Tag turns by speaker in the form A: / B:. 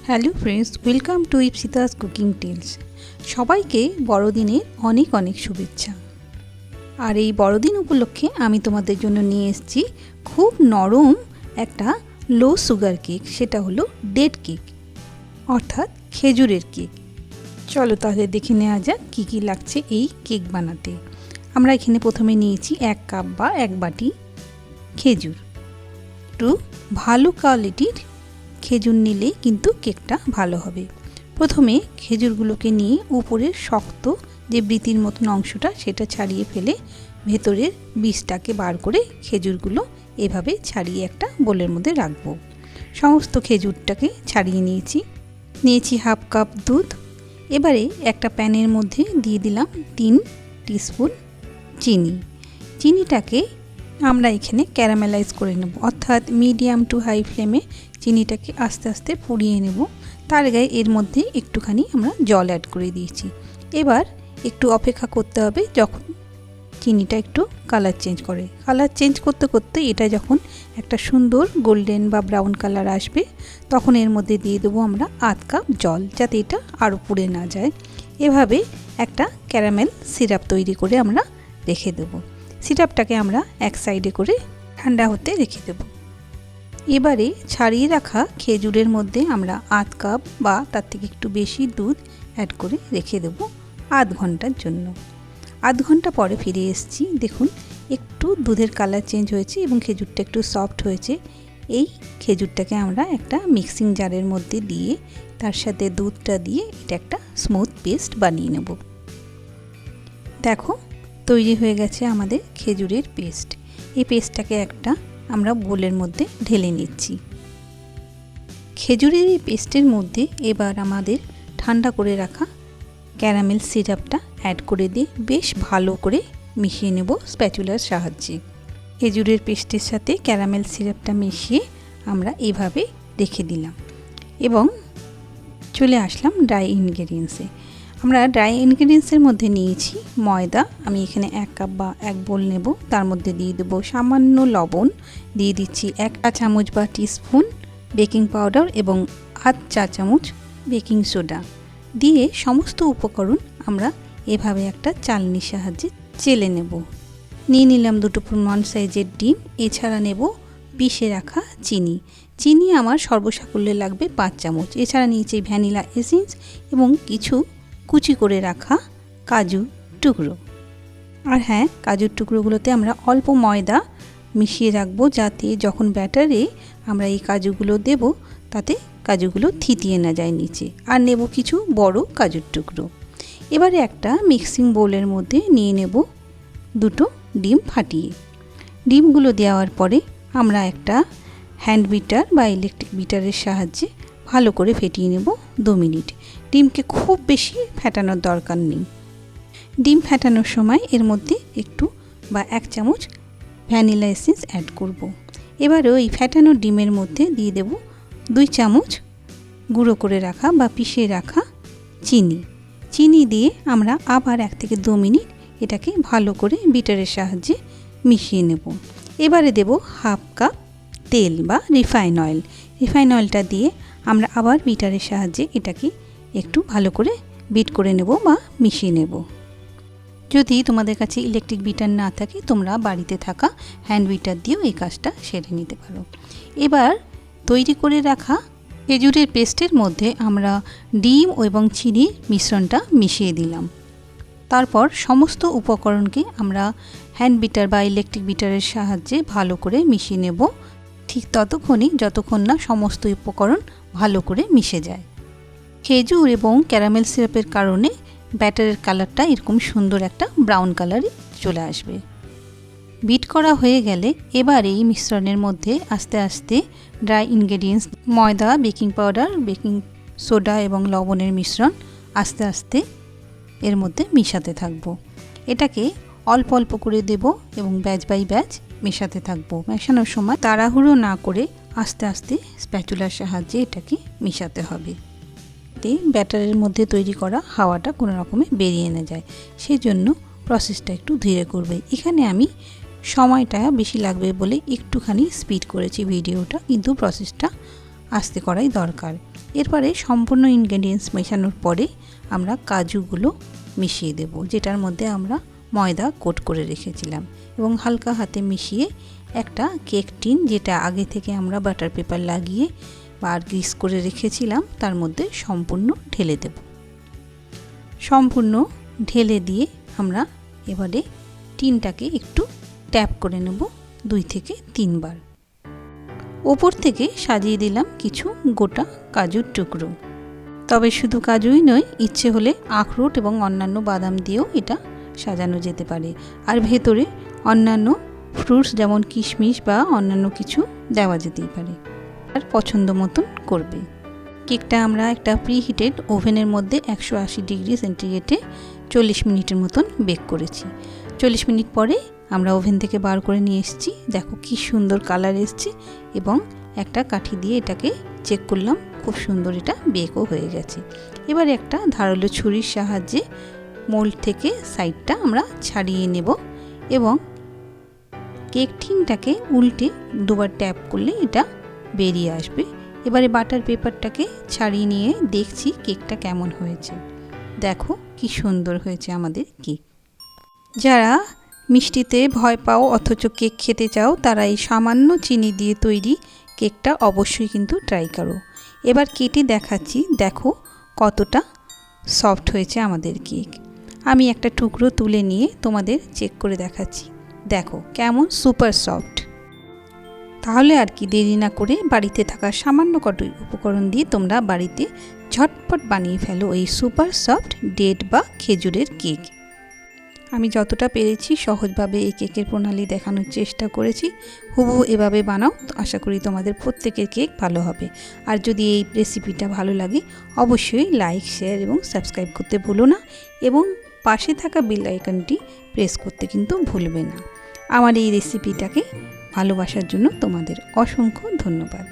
A: Hello friends, welcome to Ipsita's cooking tales. সবাইকে বড়দিনের অনেক অনেক শুভেচ্ছা। আর এই বড়দিন উপলক্ষে আমি তোমাদের জন্য নিয়ে এসেছি খুব নরম একটা লো সুগার কেক। সেটা হলো ডেট কেক, অর্থাৎ খেজুরের কেক। চলো তাহলে দেখে নেওয়া যাক কী কী লাগছে এই কেক বানাতে। আমরা এখানে প্রথমে নিয়েছি 1 কাপ বা 1 বাটি খেজুর। একটু ভালো কোয়ালিটির খেজুর নিলে কিন্তু কেকটা ভালো হবে। প্রথমে খেজুরগুলোকে নিয়ে উপরের শক্ত যে বৃতির মতন অংশটা সেটা ছাড়িয়ে ফেলে ভেতরের বীজটাকে বার করে খেজুরগুলো এভাবে ছাড়িয়ে একটা বোলের মধ্যে রাখবো। সমস্ত খেজুরটাকে ছাড়িয়ে নিয়েছি হাফ কাপ দুধ। এবারে একটা প্যানের মধ্যে দিয়ে দিলাম 3 টিস্পুন চিনি। চিনিটাকে আমরা এখানে ক্যারামেলাইজ করে নেব, অর্থাৎ মিডিয়াম টু হাই ফ্লেমে চিনিটাকে আস্তে আস্তে পুড়িয়ে নেব। তার গায়ে এর মধ্যে একটুখানি আমরা জল অ্যাড করে দিয়েছি। এবার একটু অপেক্ষা করতে হবে যখন চিনিটা একটু কালার চেঞ্জ করে। কালার চেঞ্জ করতে করতে এটা যখন একটা সুন্দর গোল্ডেন বা ব্রাউন কালার আসবে তখন এর মধ্যে দিয়ে দেবো আমরা আধ কাপ জল, যাতে এটা আরও পুড়ে না যায়। এভাবে একটা ক্যারামেল সিরাপ তৈরি করে আমরা রেখে দেবো। সিরাপটাকে আমরা এক সাইডে করে ঠান্ডা হতে রেখে দেব। এবারে ছাড়িয়ে রাখা খেজুরের মধ্যে আমরা আধ কাপ বা তার থেকে একটু বেশি দুধ অ্যাড করে রেখে দেব আধ ঘন্টার জন্য। আধ ঘন্টা পরে ফিরে এসেছি। দেখুন একটু দুধের কালার চেঞ্জ হয়েছে এবং খেজুরটা একটু সফট হয়েছে। এই খেজুরটাকে আমরা একটা মিক্সিং জারের মধ্যে দিয়ে তার সাথে দুধটা দিয়ে এটা একটা স্মুথ পেস্ট বানিয়ে নেব। দেখো তৈরি হয়ে গেছে আমাদের খেজুরের পেস্ট। এই পেস্টটাকে একটা আমরা বোলের মধ্যে ঢেলে নিচ্ছি। খেজুরের এই পেস্টের মধ্যে এবার আমাদের ঠান্ডা করে রাখা ক্যারামেল সিরাপটা অ্যাড করে দিয়ে বেশ ভালো করে মিশিয়ে নেব স্প্যাচুলার সাহায্যে। খেজুরের পেস্টের সাথে ক্যারামেল সিরাপটা মিশিয়ে আমরা এভাবে রেখে দিলাম এবং চলে আসলাম ড্রাই ইনগ্রেডিয়েন্টসে। আমরা ড্রাই ইনগ্রেডিয়েন্টসের মধ্যে নিয়েছি ময়দা। আমি এখানে 1 কাপ বা 1 বোল নেব। তার মধ্যে দিয়ে দেবো সামান্য লবণ, দিয়ে দিচ্ছি 1 চা চামচ বা টিস্পুন বেকিং পাউডার এবং আধ চা চামচ বেকিং সোডা দিয়ে সমস্ত উপকরণ আমরা এভাবে একটা চালনির সাহায্যে চেলে নেব। নিয়ে নিলাম 2 পরিমাণ সাইজের ডিম। এছাড়া নেব পিষে রাখা চিনি। চিনি আমার সর্বসাকুল্যে লাগবে 5 চামচ। এছাড়া নিয়েছি ভ্যানিলা এসেন্স এবং কিছু কুচি করে রাখা কাজু টুকরো। আর হ্যাঁ, কাজুর টুকরোগুলোতে আমরা অল্প ময়দা মিশিয়ে রাখবো, যাতে যখন ব্যাটারে আমরা এই কাজুগুলো দেব তাতে কাজুগুলো থিতিয়ে না যায় নিচে। আর নেব কিছু বড় কাজুর টুকরো। এবারে একটা মিক্সিং বোলের মধ্যে নিয়ে নেব 2 ডিম ফাটিয়ে। ডিমগুলো দেওয়ার পরে আমরা একটা হ্যান্ড বিটার বা ইলেকট্রিক বিটারের সাহায্যে ভালো করে ফেটিয়ে নেব 2 মিনিট। ডিমকে খুব বেশি ফেটানোর দরকার নেই। ডিম ফেটানোর সময় এর মধ্যে একটু বা 1 চামচ ভ্যানিলা এসেন্স অ্যাড করব। এবারে ওই ফেটানো ডিমের মধ্যে দিয়ে দেব 2 চামচ গুঁড়ো করে রাখা বা পিষে রাখা চিনি দিয়ে আমরা আবার 1 থেকে 2 মিনিট এটাকে ভালো করে বিটারের সাহায্যে মিশিয়ে নেব। এবারে দেব হাফ কাপ তেল বা রিফাইন অয়েল। রিফাইন অয়েলটা দিয়ে আমরা আবার বিটারের সাহায্যে এটাকে একটু ভালো করে বিট করে নেব বা মিশিয়ে নেব। যদি তোমাদের কাছে ইলেকট্রিক বিটার না থাকে তোমরা বাড়িতে থাকা হ্যান্ড বিটার দিয়েও এই কাজটা সেরে নিতে পারো। এবার তৈরি করে রাখা খেজুরের পেস্টের মধ্যে আমরা ডিম এবং চিনির মিশ্রণটা মিশিয়ে দিলাম। তারপর সমস্ত উপকরণকে আমরা হ্যান্ড বিটার বা ইলেকট্রিক বিটারের সাহায্যে ভালো করে মিশিয়ে নেব, ঠিক ততক্ষণই যতক্ষণ না সমস্ত উপকরণ ভালো করে মিশে যায়। খেজুর এবং ক্যারামেল সিরাপের কারণে ব্যাটারের কালারটা এরকম সুন্দর একটা ব্রাউন কালারে চলে আসবে। বিট করা হয়ে গেলে এবার এই মিশ্রণের মধ্যে আস্তে আস্তে ড্রাই ইনগ্রেডিয়েন্টস ময়দা, বেকিং পাউডার, বেকিং সোডা এবং লবণের মিশ্রণ আস্তে আস্তে এর মধ্যে মিশাতে থাকবো। এটাকে অল্প অল্প করে দেব এবং ব্যাচ বাই ব্যাচ মেশাতে থাকবো। মেশানোর সময় তাড়াহুড়ো না করে আস্তে আস্তে স্প্যাচুলার সাহায্যে এটাকে মেশাতে হবে, ব্যাটারের মধ্যে তৈরি করা হাওয়াটা কোনো রকমে বেরিয়ে না যায়। সেই জন্য প্রসেসটা একটু ধীরে করবে। এখানে আমি সময়টা বেশি লাগবে বলে একটুখানি স্পিড করেছি ভিডিওটা, কিন্তু প্রসেসটা আস্তে করাই দরকার। এরপরে সম্পূর্ণ ইনগ্রেডিয়েন্টস মেশানোর পরে আমরা কাজুগুলো মিশিয়ে দেব, যেটার মধ্যে আমরা ময়দা কোট করে রেখেছিলাম, এবং হালকা হাতে মিশিয়ে একটা কেক টিন, যেটা আগে থেকে আমরা বাটার পেপার লাগিয়ে বা গ্রিস করে রেখেছিলাম, তার মধ্যে সম্পূর্ণ ঢেলে দেব। সম্পূর্ণ ঢেলে দিয়ে আমরা এবারে টিনটাকে একটু ট্যাপ করে নেব 2 থেকে 3 বার। ওপর থেকে সাজিয়ে দিলাম কিছু গোটা কাজুর টুকরো। তবে শুধু কাজুই নয়, ইচ্ছে হলে আখরোট এবং অন্যান্য বাদাম দিয়েও এটা সাজানো যেতে পারে। আর ভেতরে অন্যান্য ফ্রুটস যেমন কিশমিশ বা অন্যান্য কিছু দেওয়া যেতেই পারে, আর পছন্দ মতন করবে। কেকটা আমরা একটা প্রিহিটেড ওভেনের মধ্যে 180 ডিগ্রি সেন্টিগ্রেডে 40 মিনিটের মতন বেক করেছি। 40 মিনিট পরে আমরা ওভেন থেকে বার করে নিয়ে এসেছি। দেখো কি সুন্দর কালার এসছে, এবং একটা কাঠি দিয়ে এটাকে চেক করলাম, খুব সুন্দর এটা বেকও হয়ে গেছে। এবার একটা ধারালো ছুরির সাহায্যে মোল্ড থেকে সাইডটা আমরা ছাড়িয়ে নেব, এবং কেক টিনটাকে উল্টে 2 বার ট্যাপ করলে এটা বেরিয়ে আসবে। এবারে বাটার পেপারটাকে ছাড়িয়ে নিয়ে দেখছি কেকটা কেমন হয়েছে। দেখো কি সুন্দর হয়েছে আমাদের কেক। যারা মিষ্টিতে ভয় পাও অথচ কেক খেতে চাও, তারা এই সামান্য চিনি দিয়ে তৈরি কেকটা অবশ্যই কিন্তু ট্রাই করো। এবার কেটে দেখাচ্ছি, দেখো কতটা সফট হয়েছে আমাদের কেক। আমি একটা টুকরো তুলে নিয়ে তোমাদের চেক করে দেখাচ্ছি, দেখো কেমন সুপার সফট। তাহলে আর কি দেরি না করে বাড়িতে থাকা সামান্য কটি উপকরণ দিয়ে তোমরা বাড়িতে ঝটপট বানিয়ে ফেলো এই সুপার সফট ডেট বা খেজুরের কেক। আমি যতটা পেরেছি সহজভাবে এই কেকের প্রণালী দেখানোর চেষ্টা করেছি। হুবহু এভাবে বানাও, আশা করি তোমাদের প্রত্যেকের কেক ভালো হবে। আর যদি এই রেসিপিটা ভালো লাগে অবশ্যই লাইক, শেয়ার এবং সাবস্ক্রাইব করতে ভুলো না, এবং পাশে থাকা বেল আইকনটি প্রেস করতে কিন্তু ভুলবে না। আমার এই রেসিপিটাকে ভালোবাসার জন্য তোমাদের অসংখ্য ধন্যবাদ।